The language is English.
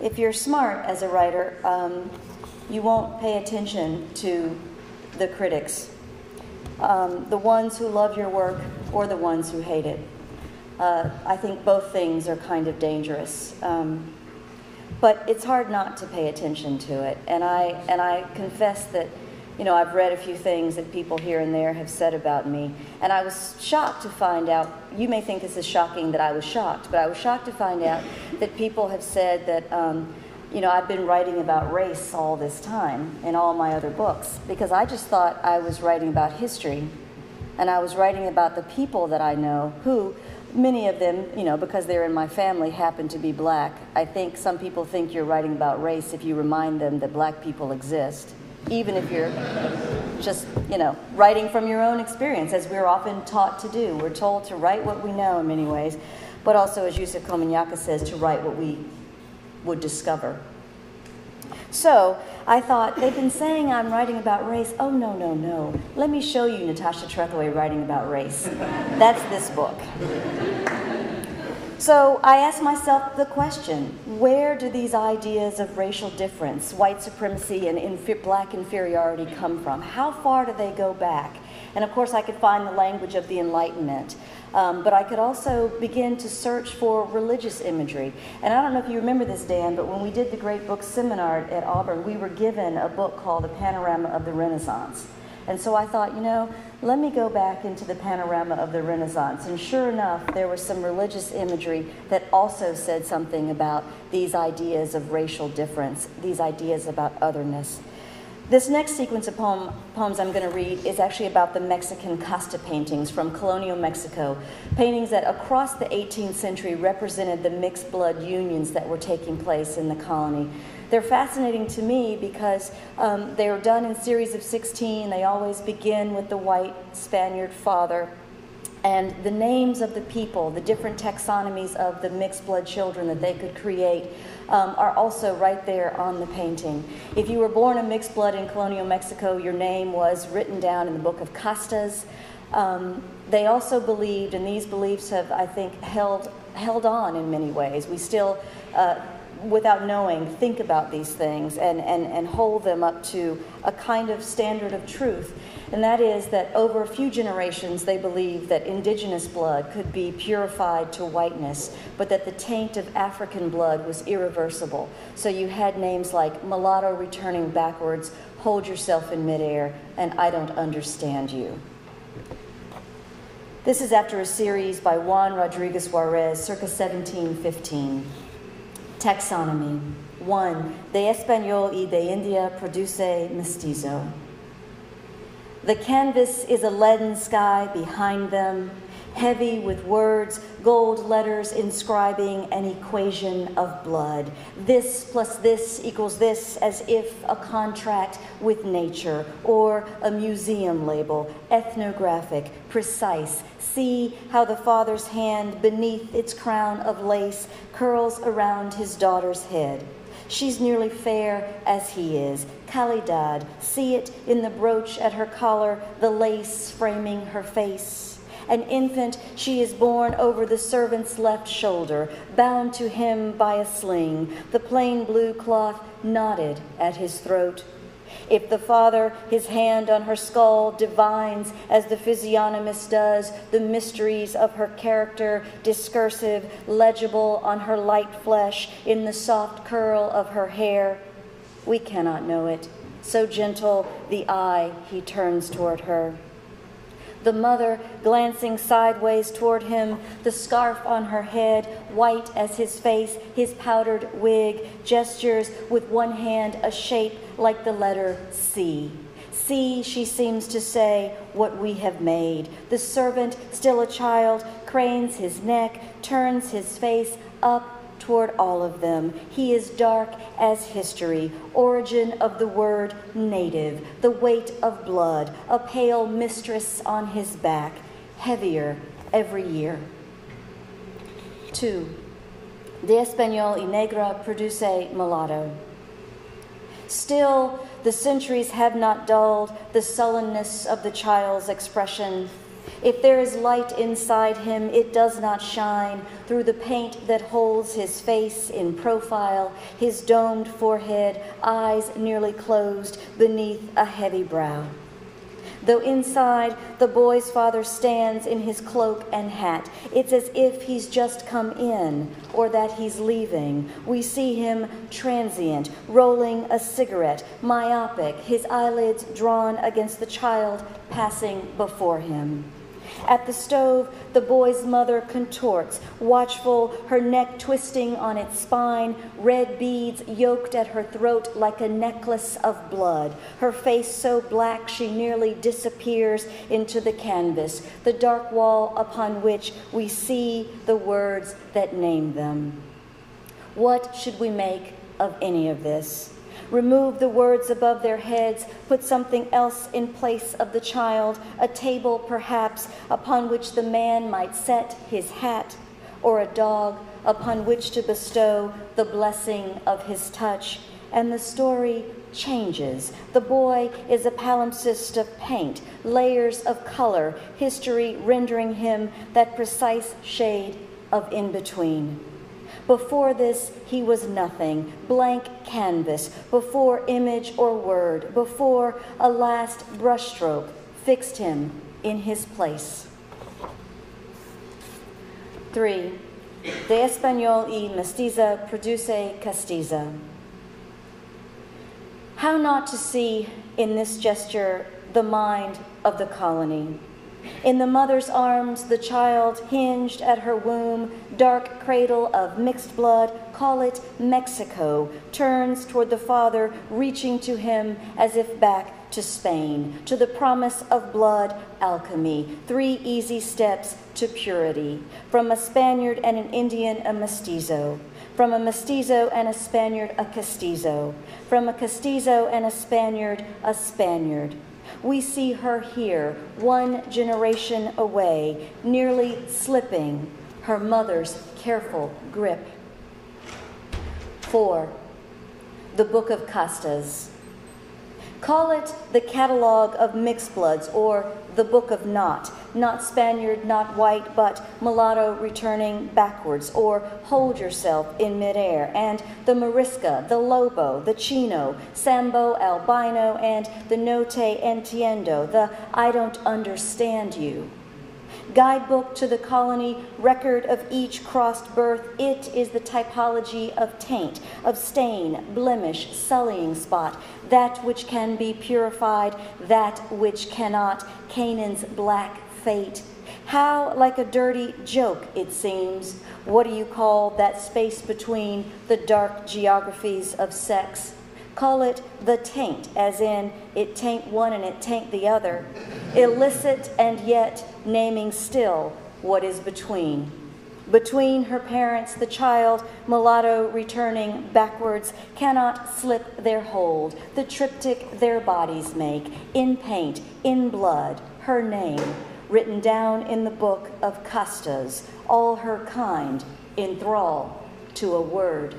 if you're smart as a writer, you won't pay attention to the critics, the ones who love your work or the ones who hate it. I think both things are kind of dangerous. But it's hard not to pay attention to it. And I confess that, you know, I've read a few things that people here and there have said about me. And I was shocked to find out, you may think this is shocking that I was shocked, but I was shocked to find out that people have said that, you know, I've been writing about race all this time in all my other books, because I just thought I was writing about history. And I was writing about the people that I know who, many of them, you know, because they're in my family, happen to be black. I think some people think you're writing about race if you remind them that black people exist, even if you're just, you know, writing from your own experience, as we're often taught to do. We're told to write what we know in many ways, but also, as Yusuf Komunyakaa says, to write what we would discover. So I thought, they've been saying I'm writing about race. Oh, no, no, no. Let me show you Natasha Trethewey writing about race. That's this book. So I asked myself the question, where do these ideas of racial difference, white supremacy, and black inferiority come from? How far do they go back? And of course, I could find the language of the Enlightenment. But I could also begin to search for religious imagery. And I don't know if you remember this, Dan, but when we did the Great Book Seminar at Auburn, we were given a book called The Panorama of the Renaissance. And so I thought, you know, let me go back into the panorama of the Renaissance. And sure enough, there was some religious imagery that also said something about these ideas of racial difference, these ideas about otherness. This next sequence of poems I'm going to read is actually about the Mexican casta paintings from colonial Mexico, paintings that across the 18th century represented the mixed blood unions that were taking place in the colony. They're fascinating to me because they were done in series of 16. They always begin with the white Spaniard father. And the names of the people, the different taxonomies of the mixed blood children that they could create are also right there on the painting. If you were born a mixed blood in colonial Mexico, your name was written down in the book of castas. They also believed, and these beliefs have, I think, held on in many ways. We still, without knowing, think about these things and hold them up to a kind of standard of truth. And that is that over a few generations, they believed that indigenous blood could be purified to whiteness, but that the taint of African blood was irreversible. So you had names like mulatto returning backwards, hold yourself in midair, and I don't understand you. This is after a series by Juan Rodriguez Juarez, circa 1715. Taxonomy. 1. De español y de India produce mestizo. The canvas is a leaden sky behind them, heavy with words, gold letters inscribing an equation of blood. This plus this equals this, as if a contract with nature or a museum label, ethnographic, precise. See how the father's hand beneath its crown of lace curls around his daughter's head. She's nearly fair as he is. Calidad, see it in the brooch at her collar, the lace framing her face. An infant, she is born over the servant's left shoulder, bound to him by a sling, the plain blue cloth knotted at his throat. If the father, his hand on her skull, divines, as the physiognomist does, the mysteries of her character, discursive, legible on her light flesh, in the soft curl of her hair, we cannot know it. So gentle the eye he turns toward her. The mother, glancing sideways toward him, the scarf on her head, white as his face, his powdered wig, gestures with one hand a shape like the letter C. See, she seems to say, what we have made. The servant, still a child, cranes his neck, turns his face up toward all of them. He is dark as history, origin of the word native, the weight of blood, a pale mistress on his back, heavier every year. 2. De español y negra produce mulatto. Still, the centuries have not dulled the sullenness of the child's expression. If there is light inside him, it does not shine through the paint that holds his face in profile, his domed forehead, eyes nearly closed beneath a heavy brow. Though inside, the boy's father stands in his cloak and hat. It's as if he's just come in or that he's leaving. We see him transient, rolling a cigarette, myopic, his eyelids drawn against the child passing before him. At the stove, the boy's mother contorts, watchful, her neck twisting on its spine, red beads yoked at her throat like a necklace of blood, her face so black she nearly disappears into the canvas, the dark wall upon which we see the words that name them. What should we make of any of this? Remove the words above their heads, put something else in place of the child, a table perhaps upon which the man might set his hat, or a dog upon which to bestow the blessing of his touch, and the story changes. The boy is a palimpsest of paint, layers of color, history rendering him that precise shade of in-between. Before this, he was nothing, blank canvas, before image or word, before a last brushstroke fixed him in his place. 3. De español y mestiza produce castiza. How not to see in this gesture the mind of the colony? In the mother's arms, the child hinged at her womb, dark cradle of mixed blood, call it Mexico, turns toward the father, reaching to him as if back to Spain, to the promise of blood alchemy, 3 easy steps to purity. From a Spaniard and an Indian, a mestizo. From a mestizo and a Spaniard, a castizo. From a castizo and a Spaniard, a Spaniard. We see her here, 1 generation away, nearly slipping her mother's careful grip. 4. The Book of Castas. Call it the Catalogue of Mixed Bloods, or the Book of Not Spaniard, not white, but mulatto returning backwards, or Hold Yourself in Midair, and the Morisca, the Lobo, the Chino, Sambo Albino, and the No Te Entiendo, the I Don't Understand You. Guidebook to the colony, record of each crossed birth, it is the typology of taint, of stain, blemish, sullying spot, that which can be purified, that which cannot, Canaan's black fate. How like a dirty joke, it seems. What do you call that space between the dark geographies of sex? Call it the taint, as in it taint one and it taint the other. Illicit and yet naming still what is between. Between her parents, the child, mulatto returning backwards, cannot slip their hold. The triptych their bodies make, in paint, in blood, her name, written down in the book of castas, all her kind, in thrall to a word.